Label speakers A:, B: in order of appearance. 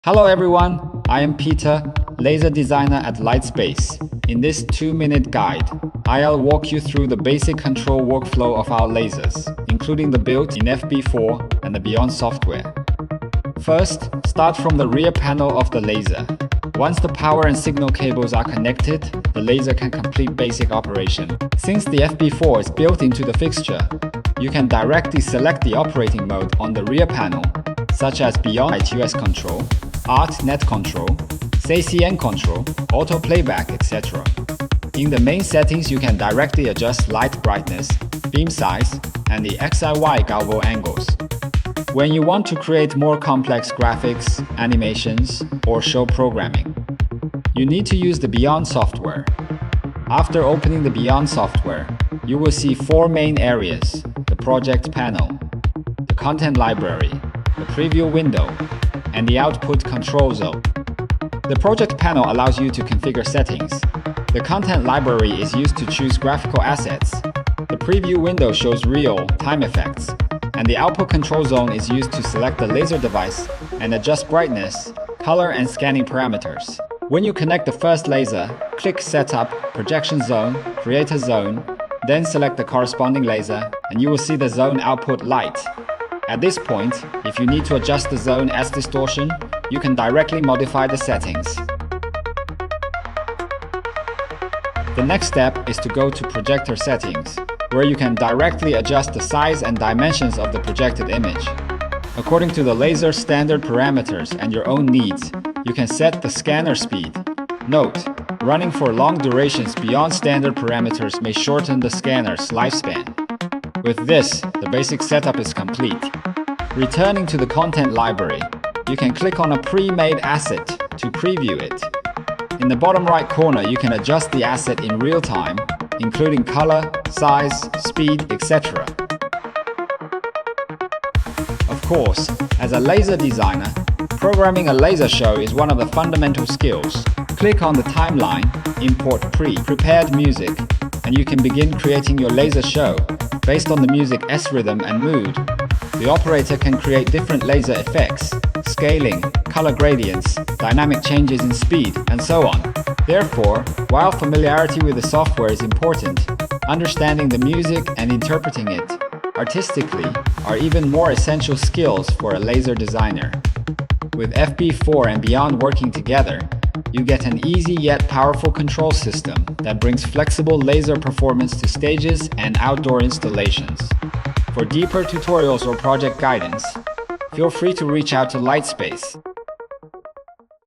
A: Hello everyone, I am Peter, laser designer at Lightspace. In this 2-minute guide, I'll walk you through the basic control workflow of our lasers, including the built in FB4 and the Beyond software. First, start from the rear panel of the laser. Once the power and signal cables are connected, the laser can complete basic operation. Since the FB4 is built into the fixture, you can directly select the operating mode on the rear panel, such as Beyond US control, Art Net control, CCN control, auto playback, etc. In the main settings, you can directly adjust light brightness, beam size, and the XY galvo angles. When you want to create more complex graphics, animations, or show programming, you need to use the Beyond software. After opening the Beyond software, you will see 4 main areas: the project panel, the content library, the preview window, and the output control zone. The project panel allows you to configure settings. The content library is used to choose graphical assets. The preview window shows real-time effects, and the output control zone is used to select the laser device and adjust brightness, color, and scanning parameters. When you connect the first laser, click Setup, Projection Zone, Create a Zone, then select the corresponding laser, and you will see the zone output light. At this point, if you need to adjust the zone as distortion, you can directly modify the settings. The next step is to go to Projector Settings, where you can directly adjust the size and dimensions of the projected image. According to the laser standard parameters and your own needs, you can set the scanner speed. Note, running for long durations beyond standard parameters may shorten the scanner's lifespan. With this, the basic setup is complete. Returning to the content library, you can click on a pre-made asset to preview it. In the bottom right corner, you can adjust the asset in real time, including color, size, speed, etc. Of course, as a laser designer, programming a laser show is one of the fundamental skills. Click on the timeline, import pre-prepared music, and you can begin creating your laser show based on the music's rhythm and mood. The operator can create different laser effects, scaling, color gradients, dynamic changes in speed, and so on. Therefore, while familiarity with the software is important, understanding the music and interpreting it artistically are even more essential skills for a laser designer. With FB4 and Beyond working together, you get an easy yet powerful control system that brings flexible laser performance to stages and outdoor installations. For deeper tutorials or project guidance, feel free to reach out to Lightspace.